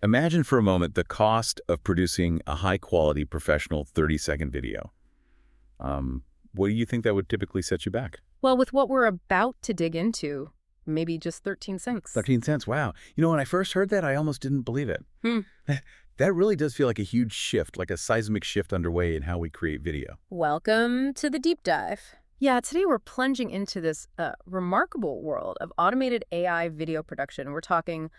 Imagine for a moment the cost of producing a high-quality professional 30-second video. What do you think that would typically set you back? Well, with what we're about to dig into, maybe just 13 cents. 13 cents, wow. You know, when I first heard that, I almost didn't believe it. That really does feel like a huge shift, like a seismic shift underway in how we create video. Welcome to the deep dive. Yeah, today we're plunging into this remarkable world of automated AI video production. We're talking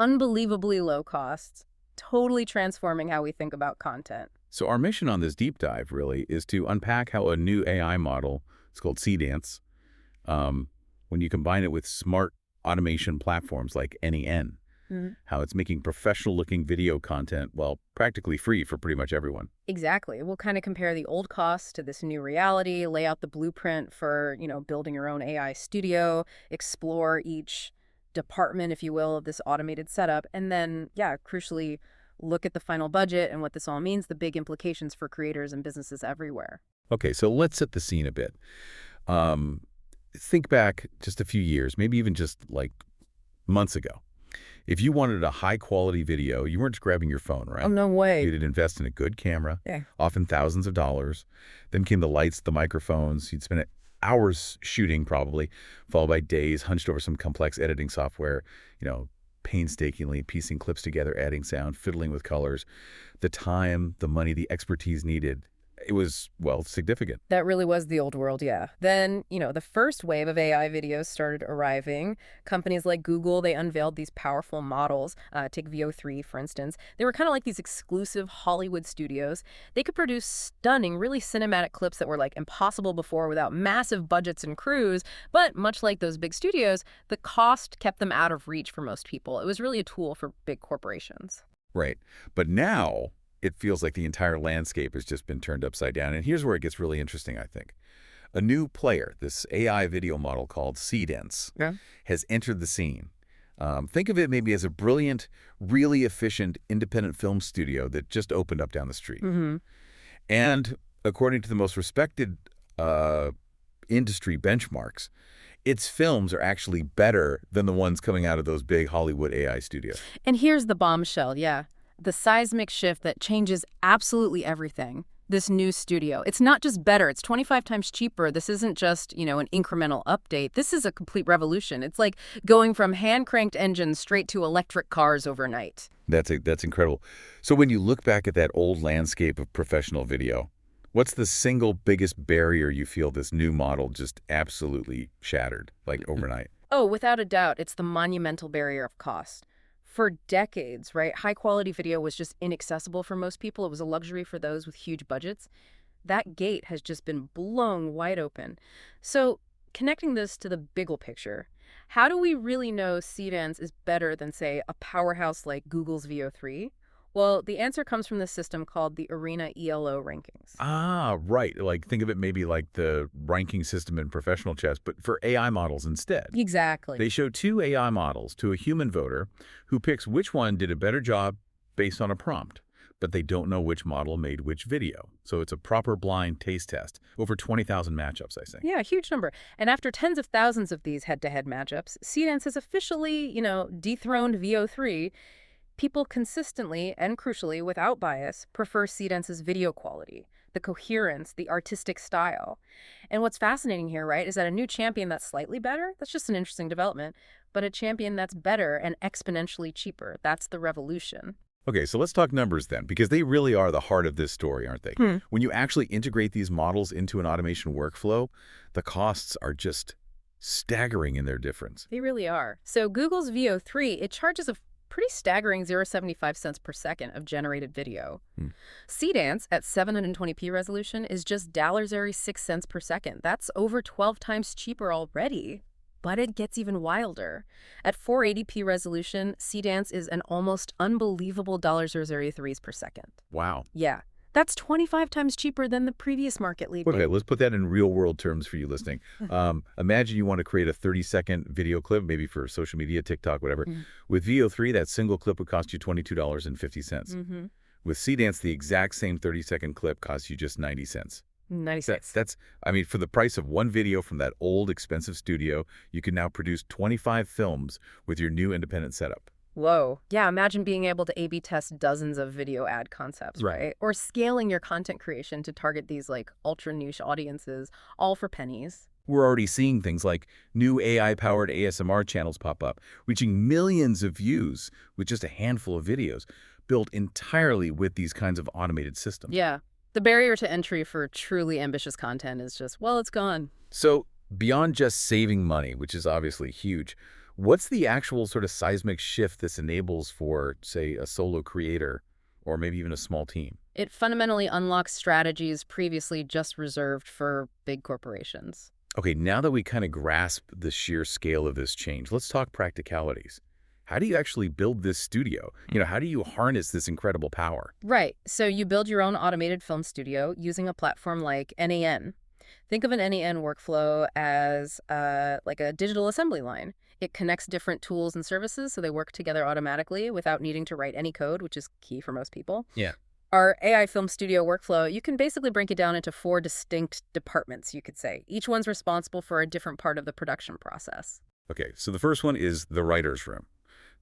unbelievably low costs, totally transforming how we think about content. So our mission on this deep dive, really, is to unpack how a new AI model, it's called Seedance, when you combine it with smart automation platforms like n8n, how it's making professional-looking video content, well, practically free for pretty much everyone. Exactly. We'll kind of compare the old costs to this new reality, lay out the blueprint for, building your own AI studio, explore each department, if you will, of this automated setup, and then, crucially, look at the final budget and what this all means, the big implications for creators and businesses everywhere. Okay, so let's set the scene a bit. Think back just a few years, maybe even just like months ago. If you wanted a high-quality video, you weren't just grabbing your phone, right? Oh, no way. You'd invest in a good camera, Yeah. often thousands of dollars. Then came the lights, the microphones. You'd spend hours shooting, probably, followed by days hunched over some complex editing software, painstakingly piecing clips together, adding sound, fiddling with colors. The time, the money, the expertise needed, it was, well, significant. That really was the old world, yeah. Then, the first wave of AI videos started arriving. Companies like Google, they unveiled these powerful models. Take VO3, for instance. They were kind of like these exclusive Hollywood studios. They could produce stunning, really cinematic clips that were like impossible before without massive budgets and crews. But much like those big studios, the cost kept them out of reach for most people. It was really a tool for big corporations. Right. But now it feels like the entire landscape has just been turned upside down. And here's where it gets really interesting, I think. A new player, this AI video model called Seedance, has entered the scene. Think of it maybe as a brilliant, really efficient independent film studio that just opened up down the street. And according to the most respected industry benchmarks, its films are actually better than the ones coming out of those big Hollywood AI studios. And here's the bombshell, the seismic shift that changes absolutely everything. This new studio. It's not just better, it's 25 times cheaper. This isn't just, an incremental update. This is a complete revolution. It's like going from hand-cranked engines straight to electric cars overnight. That's incredible. So when you look back at that old landscape of professional video, what's the single biggest barrier you feel this new model just absolutely shattered, like overnight? Oh, without a doubt, it's the monumental barrier of cost. For decades, right, high-quality video was just inaccessible for most people. It was a luxury for those with huge budgets. That gate has just been blown wide open. So connecting this to the bigger picture, how do we really know Seedance is better than, say, a powerhouse like Google's VO3? Well, the answer comes from this system called the Arena ELO rankings. Ah, right. Like, think of it maybe like the ranking system in professional chess, but for AI models instead. Exactly. They show two AI models to a human voter who picks which one did a better job based on a prompt, but they don't know which model made which video. So it's a proper blind taste test. Over 20,000 matchups, I think. Yeah, huge number. And after tens of thousands of these head-to-head matchups, Seedance has officially, dethroned VO3. People consistently and crucially, without bias, prefer Seedance's video quality, the coherence, the artistic style. And what's fascinating here, right, is that a new champion that's slightly better, that's just an interesting development, but a champion that's better and exponentially cheaper, that's the revolution. Okay, so let's talk numbers then, because they really are the heart of this story, aren't they? When you actually integrate these models into an automation workflow, the costs are just staggering in their difference. They really are. So Google's VO3, it charges a pretty staggering 0.75 cents per second of generated video. Seedance at 720p resolution is just $0.06 per second. That's over 12 times cheaper already. But it gets even wilder. At 480p resolution, Seedance is an almost unbelievable $0.03 per second. Wow. Yeah. That's 25 times cheaper than the previous market leader. Okay, let's put that in real-world terms for you listening. Imagine you want to create a 30-second video clip, maybe for social media, TikTok, whatever. With VO3, that single clip would cost you $22.50. With Seedance, the exact same 30-second clip costs you just 90 cents. 96. I mean, for the price of one video from that old, expensive studio, you can now produce 25 films with your new independent setup. Whoa. Yeah, imagine being able to A/B test dozens of video ad concepts, Right. right? Or scaling your content creation to target these like ultra niche audiences, all for pennies. We're already seeing things like new AI-powered ASMR channels pop up, reaching millions of views with just a handful of videos, built entirely with these kinds of automated systems. Yeah. The barrier to entry for truly ambitious content is just, well, it's gone. So beyond just saving money, which is obviously huge, what's the actual sort of seismic shift this enables for, say, a solo creator or maybe even a small team? It fundamentally unlocks strategies previously just reserved for big corporations. Okay, now that we kind of grasp the sheer scale of this change, let's talk practicalities. How do you actually build this studio? How do you harness this incredible power? Right. So you build your own automated film studio using a platform like n8n. Think of an n8n workflow as like a digital assembly line. It connects different tools and services so they work together automatically without needing to write any code, which is key for most people. Yeah. Our AI film studio workflow, you can basically break it down into 4 distinct departments, you could say. Each one's responsible for a different part of the production process. Okay, so the first one is the writer's room.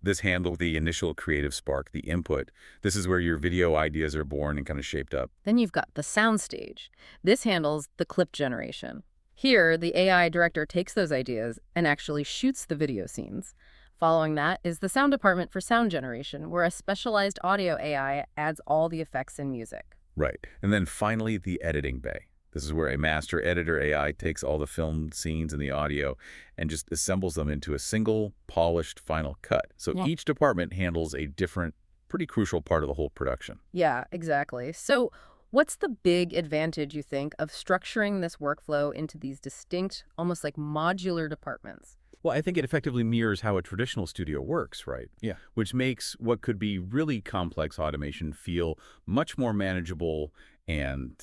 This handles the initial creative spark, the input. This is where your video ideas are born and kind of shaped up. Then you've got the soundstage. This handles the clip generation. Here, the AI director takes those ideas and actually shoots the video scenes. Following that is the sound department for sound generation, where a specialized audio AI adds all the effects and music. Right. And then finally, the editing bay. This is where a master editor AI takes all the filmed scenes and the audio and just assembles them into a single, polished final cut. So Yeah. each department handles a different, pretty crucial part of the whole production. Yeah, exactly. So what's the big advantage, you think, of structuring this workflow into these distinct, almost like modular departments? Well, I think it effectively mirrors how a traditional studio works, right? Yeah. Which makes what could be really complex automation feel much more manageable and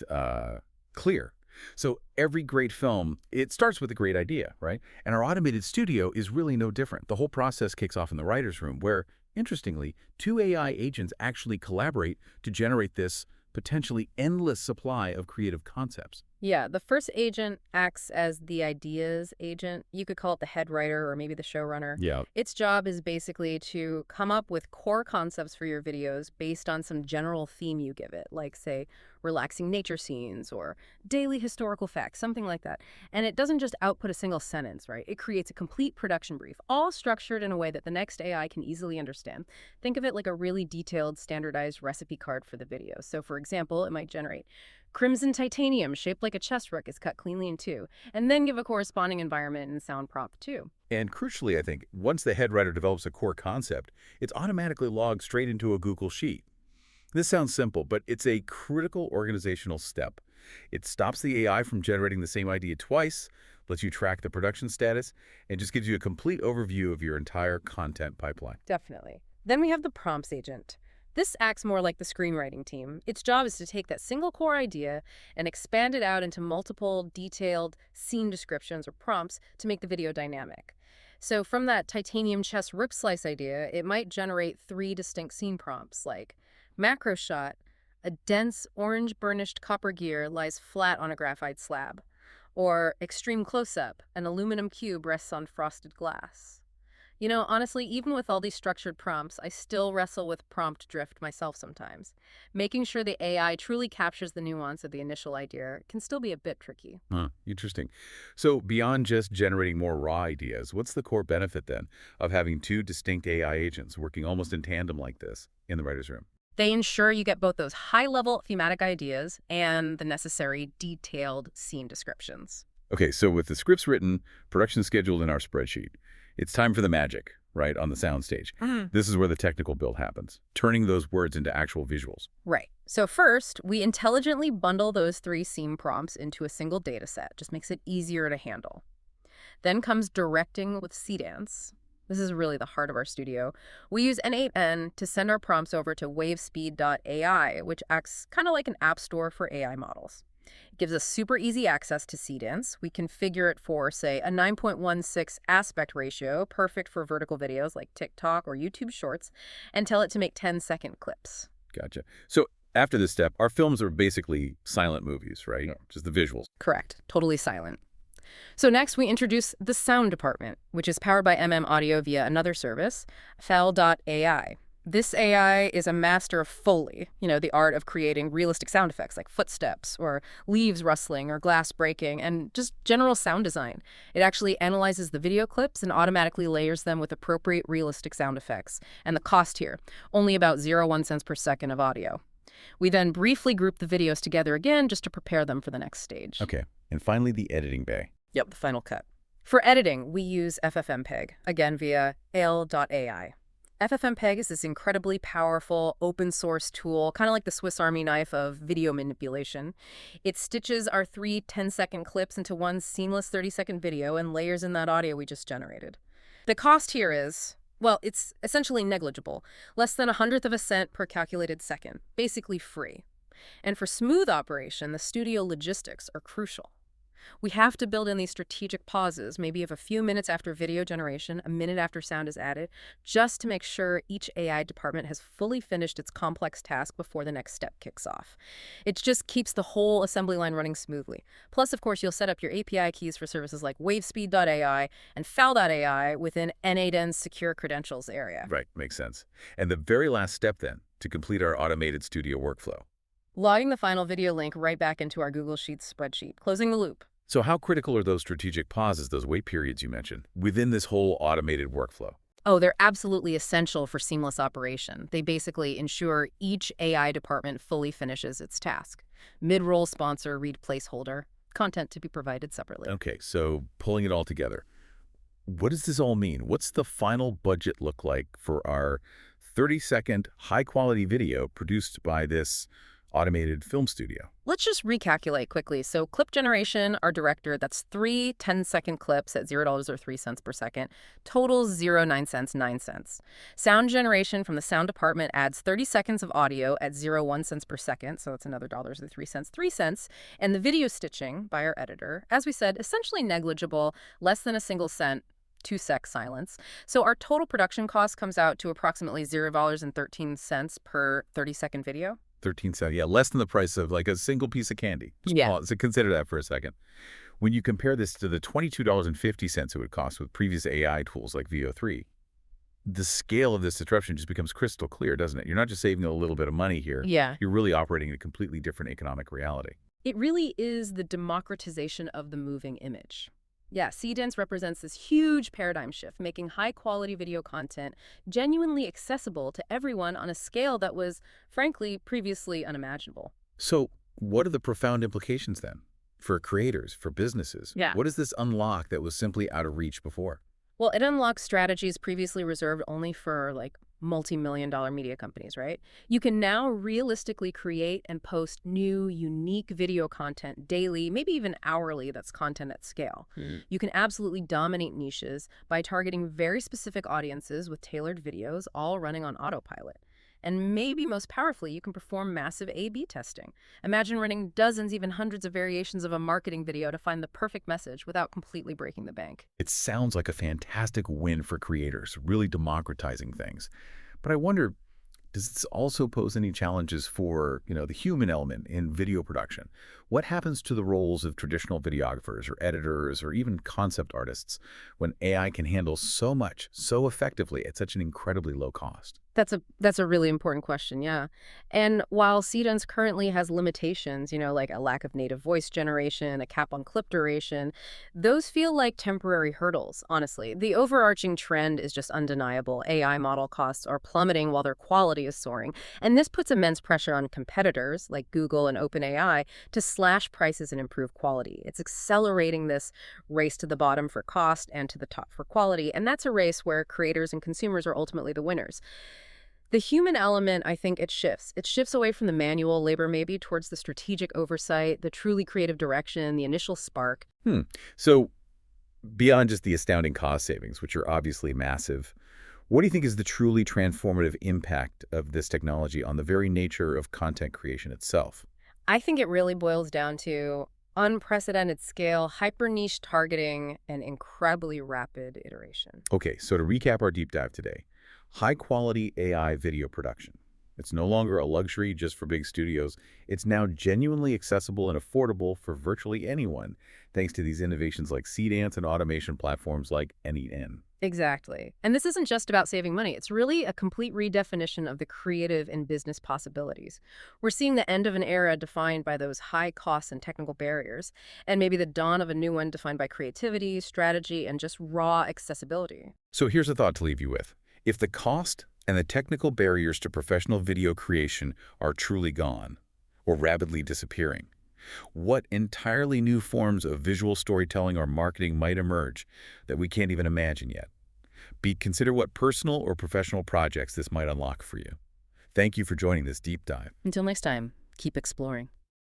clear. So every great film, it starts with a great idea, right? And our automated studio is really no different. The whole process kicks off in the writer's room where, interestingly, 2 AI agents actually collaborate to generate this potentially endless supply of creative concepts. Yeah, the first agent acts as the ideas agent. You could call it the head writer or maybe the showrunner. Yeah. Its job is basically to come up with core concepts for your videos based on some general theme you give it, like, say, relaxing nature scenes or daily historical facts, something like that. And it doesn't just output a single sentence, right? It creates a complete production brief, all structured in a way that the next AI can easily understand. Think of it like a really detailed, standardized recipe card for the video. So, for example, it might generate crimson titanium shaped like a chest rook is cut cleanly in two, and then give a corresponding environment and sound prompt too. And crucially, I think, once the head writer develops a core concept, it's automatically logged straight into a Google Sheet. This sounds simple, but it's a critical organizational step. It stops the AI from generating the same idea twice, lets you track the production status, and just gives you a complete overview of your entire content pipeline. Definitely. Then we have the prompts agent. This acts more like the screenwriting team. Its job is to take that single core idea and expand it out into multiple detailed scene descriptions or prompts to make the video dynamic. So from that titanium chest rook slice idea, it might generate 3 distinct scene prompts like macro shot, a dense orange burnished copper gear lies flat on a graphite slab, or extreme close-up, an aluminum cube rests on frosted glass. You know, honestly, even with all these structured prompts, I still wrestle with prompt drift myself sometimes. Making sure the AI truly captures the nuance of the initial idea can still be a bit tricky. Interesting. So beyond just generating more raw ideas, what's the core benefit then of having 2 distinct AI agents working almost in tandem like this in the writer's room? They ensure you get both those high-level thematic ideas and the necessary detailed scene descriptions. Okay, so with the scripts written, production scheduled in our spreadsheet, it's time for the magic, right, on the soundstage. This is where the technical build happens, turning those words into actual visuals. Right. So first, we intelligently bundle those 3 scene prompts into a single data set. Just makes it easier to handle. Then comes directing with Seedance. This is really the heart of our studio. We use n8n to send our prompts over to Wavespeed.ai, which acts kind of like an app store for AI models. It gives us super easy access to Seedance. We configure it for, say, a 9.16 aspect ratio, perfect for vertical videos like TikTok or YouTube Shorts, and tell it to make 10-second clips. Gotcha. So after this step, our films are basically silent movies, right? Just the visuals. Correct. Totally silent. So next, we introduce the sound department, which is powered by Audio via another service, Fal.ai. This AI is a master of Foley, the art of creating realistic sound effects like footsteps or leaves rustling or glass breaking and just general sound design. It actually analyzes the video clips and automatically layers them with appropriate realistic sound effects. And the cost here, only about 0.01 cents per second of audio. We then briefly group the videos together again just to prepare them for the next stage. Okay. And finally, the editing bay. Yep, the final cut. For editing, we use FFmpeg, again via Fal.ai. FFmpeg is this incredibly powerful open-source tool, kind of like the Swiss Army knife of video manipulation. It stitches our 3 10-second clips into one seamless 30-second video and layers in that audio we just generated. The cost here is, well, it's essentially negligible, less than 1/100 of a cent per calculated second, basically free. And for smooth operation, the studio logistics are crucial. We have to build in these strategic pauses, maybe of a few minutes after video generation, a minute after sound is added, just to make sure each AI department has fully finished its complex task before the next step kicks off. It just keeps the whole assembly line running smoothly. Plus, of course, you'll set up your API keys for services like Wavespeed.ai and Fal.ai within n8n's secure credentials area. Right, makes sense. And the very last step then, to complete our automated studio workflow. Logging the final video link right back into our Google Sheets spreadsheet, closing the loop. So how critical are those strategic pauses, those wait periods you mentioned, within this whole automated workflow? Oh, they're absolutely essential for seamless operation. They basically ensure each AI department fully finishes its task. Mid-roll sponsor, read placeholder, content to be provided separately. Okay, so pulling it all together. What does this all mean? What's the final budget look like for our 30-second high-quality video produced by this automated film studio? Let's just recalculate quickly. So clip generation, our director, that's 3 10-second clips at $0.03 per second. Total 0.09 cents, 9 cents. Sound generation from the sound department adds 30 seconds of audio at 0.01 cents per second. So that's another $0.03, 3 cents. And the video stitching by our editor, as we said, essentially negligible, less than a single cent, 2-sec silence. So our total production cost comes out to approximately $0.13 per 30-second video. 13 cents, yeah, less than the price of like a single piece of candy. Yeah. So consider that for a second. When you compare this to the $22.50 it would cost with previous AI tools like VO3, the scale of this disruption just becomes crystal clear, doesn't it? You're not just saving a little bit of money here. Yeah. You're really operating in a completely different economic reality. It really is the democratization of the moving image. Yeah, Seedance represents this huge paradigm shift, making high-quality video content genuinely accessible to everyone on a scale that was, frankly, previously unimaginable. So what are the profound implications then for creators, for businesses? Yeah. What does this unlock that was simply out of reach before? Well, it unlocks strategies previously reserved only for, multi-million-dollar media companies, right? You can now realistically create and post new, unique video content daily, maybe even hourly, that's content at scale. You can absolutely dominate niches by targeting very specific audiences with tailored videos, all running on autopilot. And maybe most powerfully, you can perform massive A/B testing. Imagine running dozens, even hundreds of variations of a marketing video to find the perfect message without completely breaking the bank. It sounds like a fantastic win for creators, really democratizing things. But I wonder, does this also pose any challenges for, the human element in video production? What happens to the roles of traditional videographers or editors or even concept artists when AI can handle so much, so effectively at such an incredibly low cost? That's a really important question, yeah. And while Seedance currently has limitations, like a lack of native voice generation, a cap on clip duration, those feel like temporary hurdles, honestly. The overarching trend is just undeniable. AI model costs are plummeting while their quality is soaring. And this puts immense pressure on competitors like Google and OpenAI to slash prices and improve quality. It's accelerating this race to the bottom for cost and to the top for quality. And that's a race where creators and consumers are ultimately the winners. The human element, I think it shifts. It shifts away from the manual labor maybe towards the strategic oversight, the truly creative direction, the initial spark. So beyond just the astounding cost savings, which are obviously massive, what do you think is the truly transformative impact of this technology on the very nature of content creation itself? I think it really boils down to unprecedented scale, hyper-niche targeting, and incredibly rapid iteration. Okay, so to recap our deep dive today, high-quality AI video production. It's no longer a luxury just for big studios. It's now genuinely accessible and affordable for virtually anyone, thanks to these innovations like Seedance and automation platforms like n8n. Exactly. And this isn't just about saving money. It's really a complete redefinition of the creative and business possibilities. We're seeing the end of an era defined by those high costs and technical barriers, and maybe the dawn of a new one defined by creativity, strategy, and just raw accessibility. So here's a thought to leave you with. If the cost and the technical barriers to professional video creation are truly gone or rapidly disappearing, what entirely new forms of visual storytelling or marketing might emerge that we can't even imagine yet? Consider what personal or professional projects this might unlock for you. Thank you for joining this deep dive. Until next time, keep exploring.